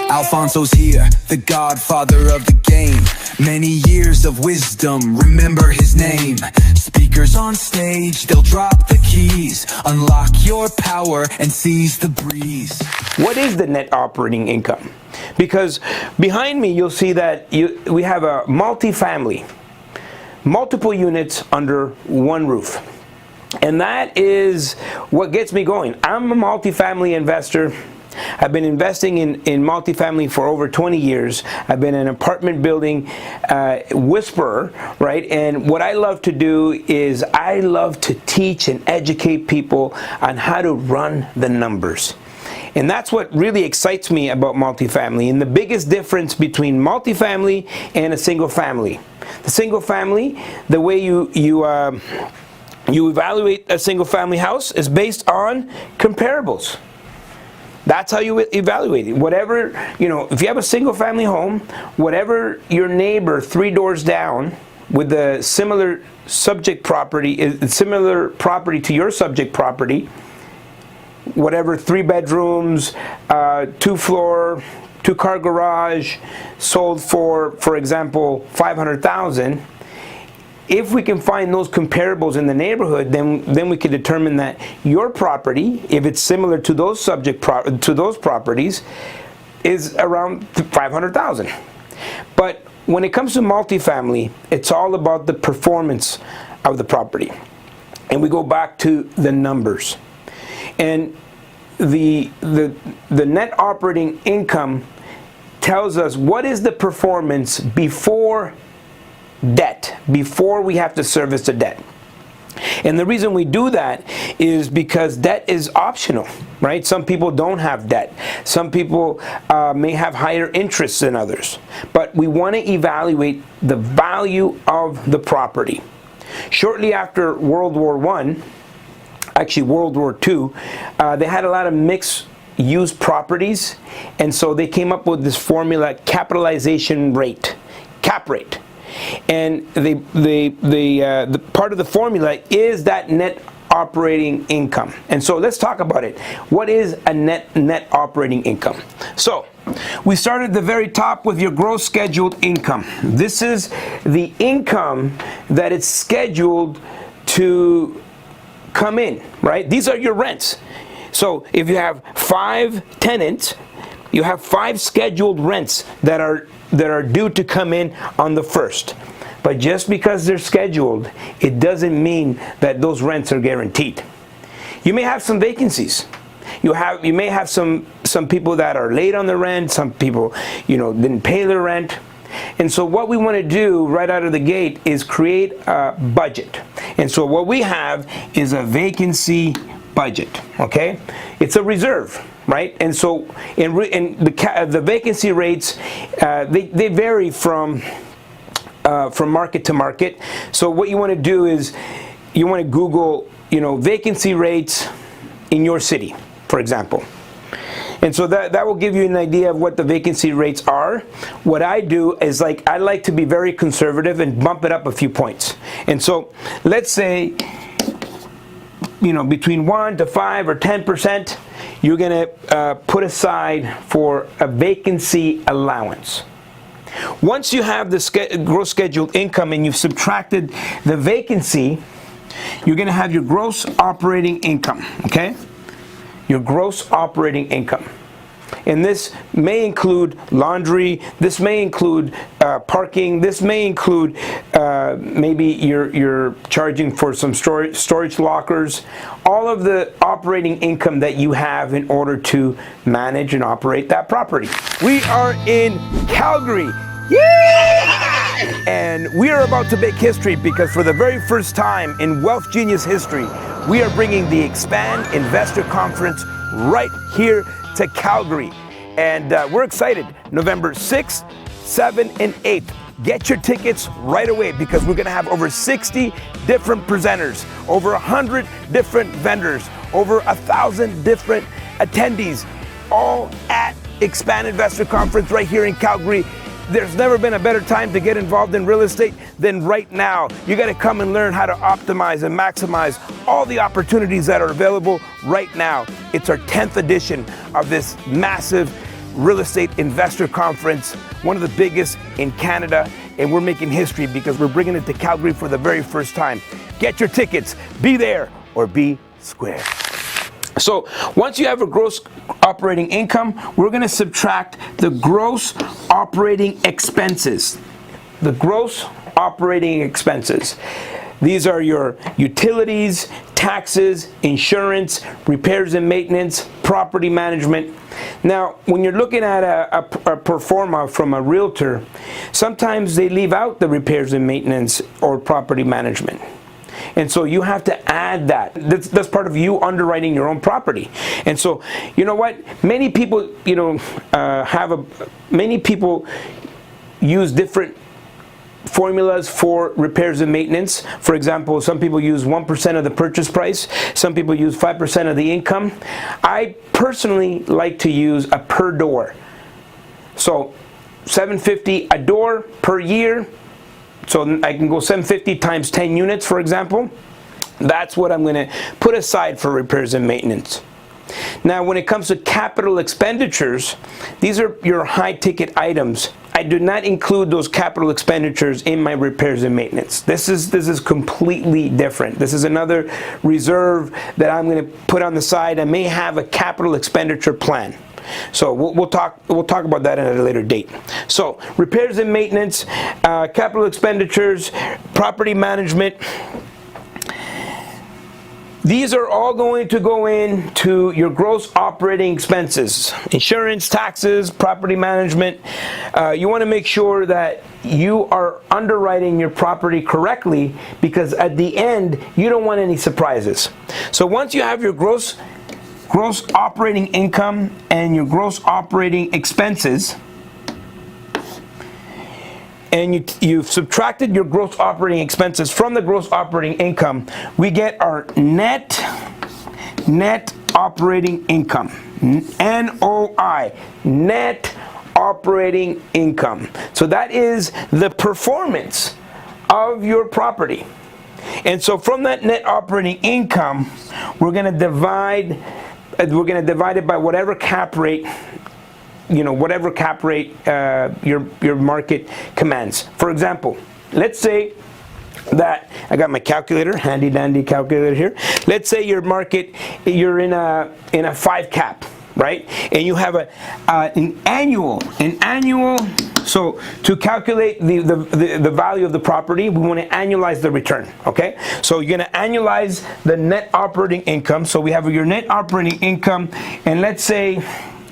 Alfonso's here, the godfather of the game. Many years of wisdom, remember his name. Speakers on stage, they'll drop the keys. Unlock your power and seize the breeze. What is the net operating income? Because behind me you'll see that we have a multi-family, multiple units under one roof. And that is what gets me going. I'm a multi-family investor. I've been investing in multifamily for over 20 years. I've been an apartment building whisperer, right? And what I love to do is I love to teach and educate people on how to run the numbers. And that's what really excites me about multifamily. And the biggest difference between multifamily and a single family. The single family, the way you evaluate a single family house is based on comparables. That's how you evaluate it. Whatever, if you have a single family home, whatever your neighbor 3 doors down with a similar subject property, similar property to your subject property, whatever 3 bedrooms, 2-floor, 2-car garage, sold for example, $500,000. If we can find those comparables in the neighborhood, then we can determine that your property, if it's similar to those properties, is around $500,000. But when it comes to multifamily, it's all about the performance of the property, and we go back to the numbers. And the net operating income tells us what is the performance before debt, before we have to service the debt. And the reason we do that is because debt is optional, right? Some people don't have debt. Some people may have higher interests than others. But we want to evaluate the value of the property. Shortly after World War I, actually World War II, they had a lot of mixed use properties, and so they came up with this formula, capitalization rate, cap rate. And the part of the formula is that net operating income. And so let's talk about it. What is a net operating income? So we start at the very top with your gross scheduled income. This is the income that is scheduled to come in, right? These are your rents. So if you have 5 tenants, you have 5 scheduled rents that are due to come in on the 1st. But just because they're scheduled, it doesn't mean that those rents are guaranteed. You may have some vacancies. You may have some people that are late on the rent, some people didn't pay their rent. And so what we want to do right out of the gate is create a budget. And so what we have is a vacancy budget, okay? It's a reserve, right? And so in the vacancy rates, they vary from market to market. So what you want to do is you want to Google, vacancy rates in your city, for example. And so that will give you an idea of what the vacancy rates are. What I do is I like to be very conservative and bump it up a few points. And so let's say, between 1 to 5 or 10%, you're going to put aside for a vacancy allowance. Once you have the gross scheduled income and you've subtracted the vacancy, you're going to have your gross operating income, okay? Your gross operating income. And this may include laundry, this may include parking, this may include maybe you're charging for some storage lockers, all of the operating income that you have in order to manage and operate that property. We are in Calgary. Yeah! And we are about to make history because for the very first time in Wealth Genius history, we are bringing the Expand Investor Conference right here to Calgary. And we're excited. November 6th, 7th, and 8th. Get your tickets right away because we're going to have over 60 different presenters, over 100 different vendors, over 1,000 different attendees, all at Expand Investor Conference right here in Calgary. There's never been a better time to get involved in real estate than right now. You got to come and learn how to optimize and maximize all the opportunities that are available right now. It's our 10th edition of this massive real estate investor conference, one of the biggest in Canada, and we're making history because we're bringing it to Calgary for the very first time. Get your tickets, be there or be square. So once you have a gross operating income, we're gonna subtract the gross operating expenses. The gross operating expenses. These are your utilities, taxes, insurance, repairs and maintenance, property management. Now, when you're looking at a pro forma from a realtor, sometimes they leave out the repairs and maintenance or property management. And so you have to add that. That's part of you underwriting your own property. And so, you know what? Many people, many people use different formulas for repairs and maintenance. For example, some people use 1% of the purchase price. Some people use 5% of the income. I personally like to use a per door. So $750 a door per year. So I can go 750 times 10 units, for example. That's what I'm going to put aside for repairs and maintenance. Now, when it comes to capital expenditures, these are your high-ticket items. I do not include those capital expenditures in my repairs and maintenance. This is completely different. This is another reserve that I'm going to put on the side. I may have a capital expenditure plan. So we'll talk about that at a later date. So repairs and maintenance, capital expenditures, property management. These are all going to go into your gross operating expenses, insurance, taxes, property management. You want to make sure that you are underwriting your property correctly, because at the end, you don't want any surprises. So once you have your gross operating income and your gross operating expenses, and you've subtracted your gross operating expenses from the gross operating income, we get our net operating income, NOI, net operating income. So that is the performance of your property. And so from that net operating income, we're going to divide it by whatever cap rate, whatever cap rate your market commands. For example, let's say that I got my calculator, handy dandy calculator here. Let's say your market, you're in a 5 cap, right? And you have an annual. So to calculate the value of the property, we want to annualize the return. Okay, so you're going to annualize the net operating income. So we have your net operating income, and let's say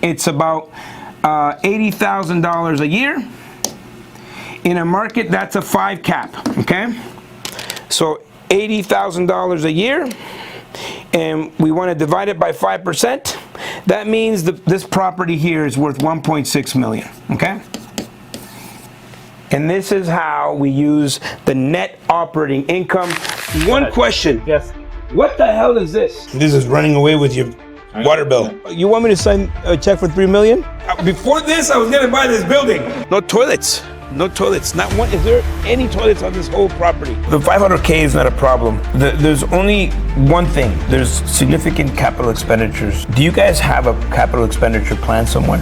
it's about $80,000 a year. In a market that's a 5 cap, okay? So $80,000 a year, and we want to divide it by 5%. That means this property here is worth $1.6 million, okay? And this is how we use the net operating income. One question. Yes. What the hell is this? This is running away with your water bill. You want me to sign a check for $3 million? Before this, I was gonna buy this building. No toilets. No toilets. Not one. Is there any toilets on this whole property? The 500K is not a problem. There's only one thing. There's significant capital expenditures. Do you guys have a capital expenditure plan somewhere?